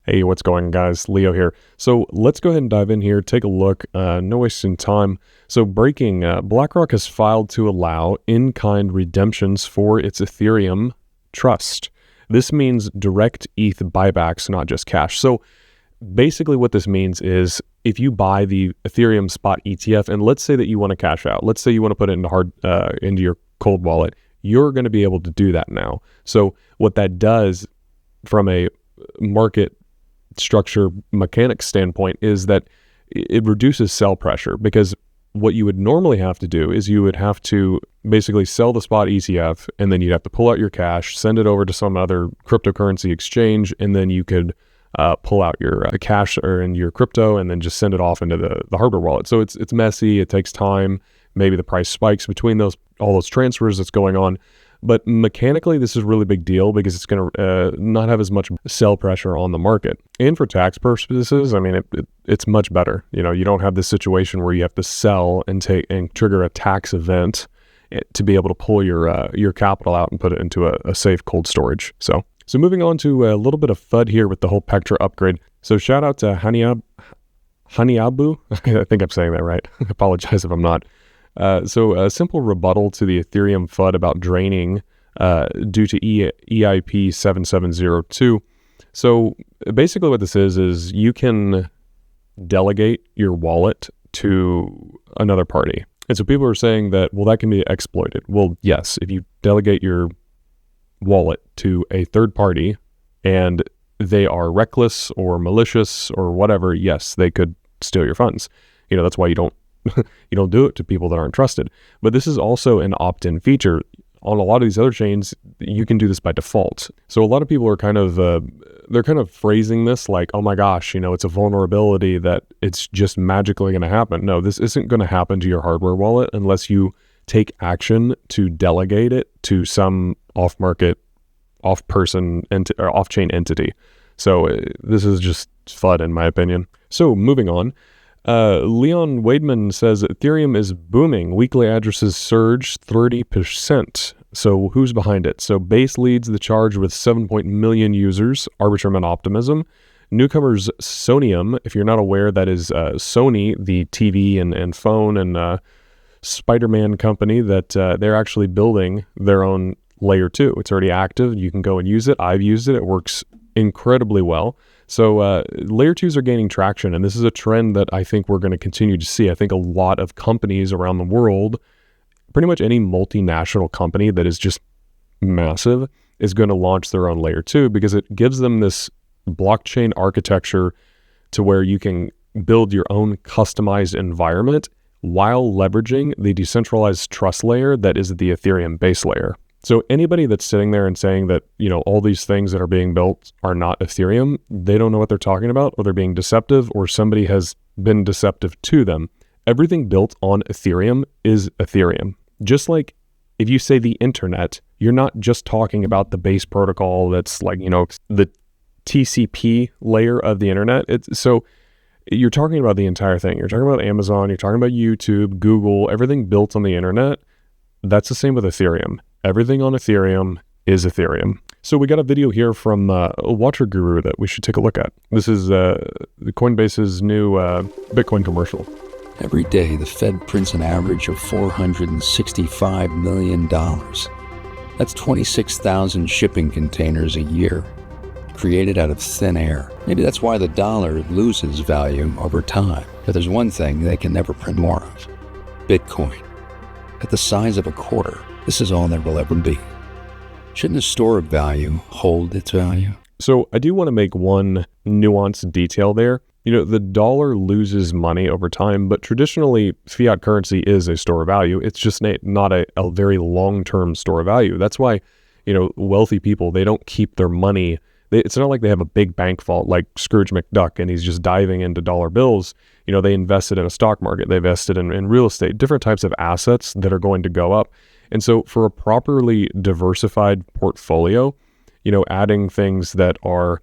Hey, what's going on, guys? Leo here. So let's go ahead and dive in here, take a look, no wasting time. So breaking, BlackRock has filed to allow in-kind redemptions for its Ethereum trust. This means direct ETH buybacks, not just cash. So basically what this means is if you buy the Ethereum spot ETF, and let's say that you want to cash out, let's say you want to put it into your cold wallet, you're going to be able to do that now. So what that does from a market structure mechanics standpoint is that it reduces sell pressure, because what you would normally have to do is you would have to basically sell the spot ETF, and then you'd have to pull out your cash, send it over to some other cryptocurrency exchange, and then you could pull out your cash or in your crypto and then just send it off into the hardware wallet. So it's messy, it takes time, maybe the price spikes between all those transfers that's going on. But mechanically, this is a really big deal because it's going to not have as much sell pressure on the market. And for tax purposes, I mean, it's much better. You know, you don't have this situation where you have to sell and trigger a tax event to be able to pull your capital out and put it into a safe cold storage. So moving on to a little bit of FUD here with the whole Pectra upgrade. So shout out to Haniabu. I think I'm saying that right. I apologize if I'm not. So a simple rebuttal to the Ethereum FUD about draining due to EIP 7702. So basically what this is you can delegate your wallet to another party. And so people are saying that, well, that can be exploited. Well, yes, if you delegate your wallet to a third party and they are reckless or malicious or whatever, yes, they could steal your funds. You know, that's why you don't do it to people that aren't trusted. But this is also an opt-in feature. On a lot of these other chains, you can do this by default. So a lot of people are kind of phrasing this like, oh my gosh, you know, it's a vulnerability that it's just magically going to happen. No, this isn't going to happen to your hardware wallet unless you take action to delegate it to some off-market, off-chain entity. So this is just FUD in my opinion. So moving on. Leon Wademan says Ethereum is booming. Weekly addresses surge 30%. So who's behind it? So Base leads the charge with 7 million users, Arbitrum and Optimism. Newcomers Sonium, if you're not aware, that is Sony, the TV and phone and Spider-Man company that they're actually building their own layer 2. It's already active. You can go and use it. I've used it. It works incredibly well. So layer 2s are gaining traction, and this is a trend that I think we're going to continue to see. I think a lot of companies around the world, pretty much any multinational company that is just massive, is going to launch their own layer 2 because it gives them this blockchain architecture to where you can build your own customized environment while leveraging the decentralized trust layer that is the Ethereum base layer. So anybody that's sitting there and saying that, you know, all these things that are being built are not Ethereum, they don't know what they're talking about, or they're being deceptive, or somebody has been deceptive to them. Everything built on Ethereum is Ethereum. Just like if you say the internet, you're not just talking about the base protocol that's like, you know, the TCP layer of the internet. So you're talking about the entire thing. You're talking about Amazon, you're talking about YouTube, Google, everything built on the internet. That's the same with Ethereum. Everything on Ethereum is Ethereum. So we got a video here from a Watcher Guru that we should take a look at. This is Coinbase's new Bitcoin commercial. Every day, the Fed prints an average of $465 million. That's 26,000 shipping containers a year, created out of thin air. Maybe that's why the dollar loses value over time. But there's one thing they can never print more of: Bitcoin. At the size of a quarter, this is all there will ever be. Shouldn't a store of value hold its value? So I do want to make one nuanced detail there. You know, the dollar loses money over time, but traditionally fiat currency is a store of value. It's just not a very long-term store of value. That's why, you know, wealthy people, they don't keep their money. It's not like they have a big bank vault like Scrooge McDuck and he's just diving into dollar bills. You know, they invested in a stock market, they invested in real estate, different types of assets that are going to go up. And so for a properly diversified portfolio, you know, adding things that are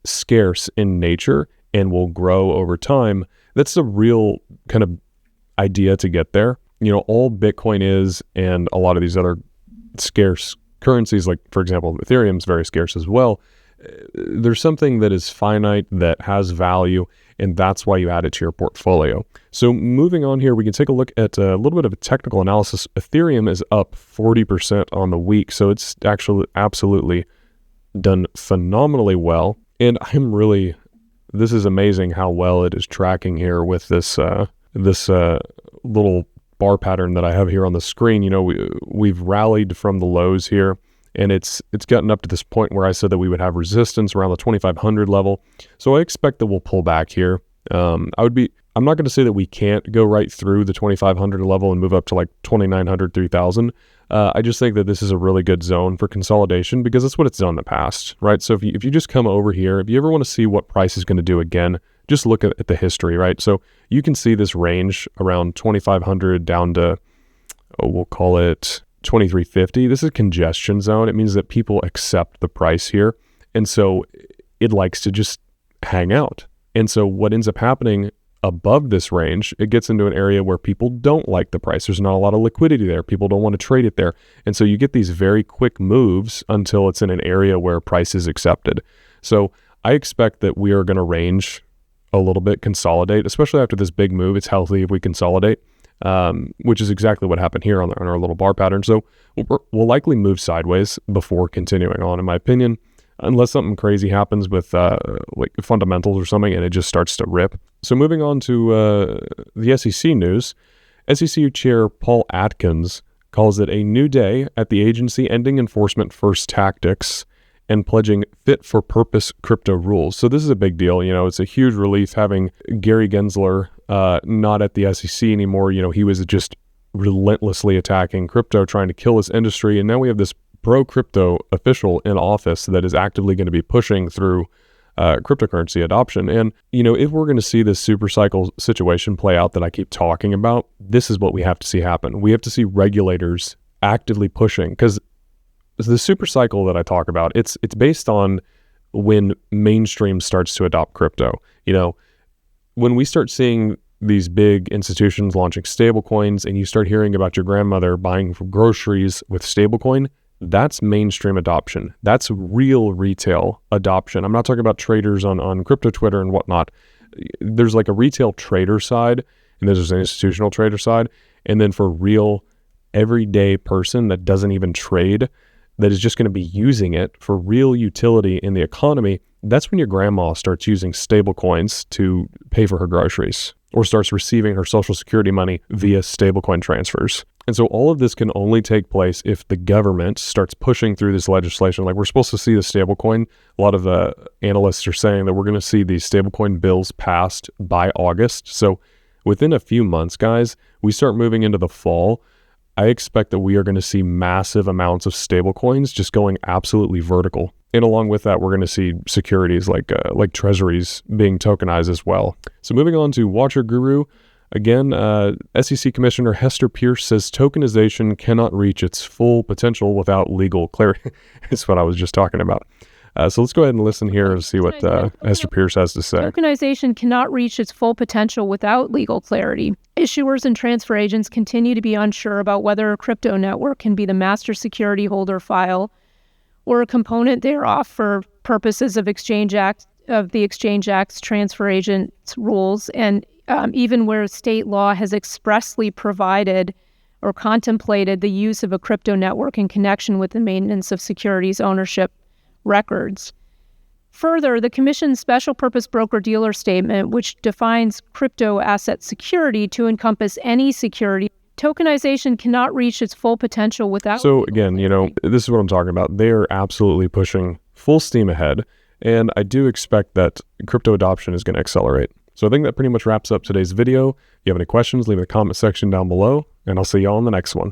scarce in nature and will grow over time, that's the real kind of idea to get there. You know, all Bitcoin is, and a lot of these other scarce currencies, like for example, Ethereum is very scarce as well. there's something that is finite, that has value, and that's why you add it to your portfolio. So moving on here, we can take a look at a little bit of a technical analysis. Ethereum is up 40% on the week, so it's actually absolutely done phenomenally well. And this is amazing how well it is tracking here with this little bar pattern that I have here on the screen. You know, we've rallied from the lows here, and it's gotten up to this point where I said that we would have resistance around the 2,500 level. So I expect that we'll pull back here. I'm not going to say that we can't go right through the 2,500 level and move up to like 2,900, 3,000. I just think that this is a really good zone for consolidation because that's what it's done in the past, right? So if you just come over here, if you ever want to see what price is going to do again, just look at the history, right? So you can see this range around 2,500 down to, we'll call it 2,350. This is a congestion zone. It means that people accept the price here. And so it likes to just hang out. And so what ends up happening above this range, it gets into an area where people don't like the price. There's not a lot of liquidity there. People don't want to trade it there. And so you get these very quick moves until it's in an area where price is accepted. So I expect that we are going to range a little bit, consolidate, especially after this big move. It's healthy if we consolidate, which is exactly what happened here on our little bar pattern. So we'll likely move sideways before continuing on, in my opinion, unless something crazy happens with like fundamentals or something and it just starts to rip. So moving on to the SEC news, SEC Chair Paul Atkins calls it a new day at the agency, ending enforcement first tactics and pledging fit-for-purpose crypto rules. So this is a big deal. You know, it's a huge relief having Gary Gensler not at the SEC anymore. You know, he was just relentlessly attacking crypto, trying to kill this industry. And now we have this pro-crypto official in office that is actively going to be pushing through cryptocurrency adoption. And, you know, if we're going to see this Supercycle situation play out that I keep talking about, this is what we have to see happen. We have to see regulators actively pushing, because the Supercycle that I talk about, it's based on when mainstream starts to adopt crypto. You know, when we start seeing these big institutions launching stablecoins and you start hearing about your grandmother buying groceries with stablecoin, that's mainstream adoption. That's real retail adoption. I'm not talking about traders on crypto Twitter and whatnot. There's like a retail trader side, and there's an institutional trader side. And then for real everyday person that doesn't even trade, that is just going to be using it for real utility in the economy, that's when your grandma starts using stable coins to pay for her groceries or starts receiving her Social Security money via stablecoin transfers. And so all of this can only take place if the government starts pushing through this legislation. Like, we're supposed to see the stablecoin. A lot of the analysts are saying that we're going to see these stablecoin bills passed by August. So within a few months, guys, we start moving into the fall. I expect that we are going to see massive amounts of stablecoins just going absolutely vertical. And along with that, we're going to see securities like treasuries being tokenized as well. So moving on to Watcher Guru, again, SEC Commissioner Hester Peirce says tokenization cannot reach its full potential without legal clarity. That's what I was just talking about. So let's go ahead and listen here and see what Hester Peirce has to say. Tokenization cannot reach its full potential without legal clarity. Issuers and transfer agents continue to be unsure about whether a crypto network can be the master security holder file or a component thereof for purposes of the Exchange Act's transfer agent's rules, and even where state law has expressly provided or contemplated the use of a crypto network in connection with the maintenance of securities ownership records. Further, the Commission's special purpose broker-dealer statement, which defines crypto asset security to encompass any security, tokenization cannot reach its full potential without... So again, you know, this is what I'm talking about. They are absolutely pushing full steam ahead, and I do expect that crypto adoption is going to accelerate. So I think that pretty much wraps up today's video. If you have any questions, leave in the comment section down below, and I'll see you all in the next one.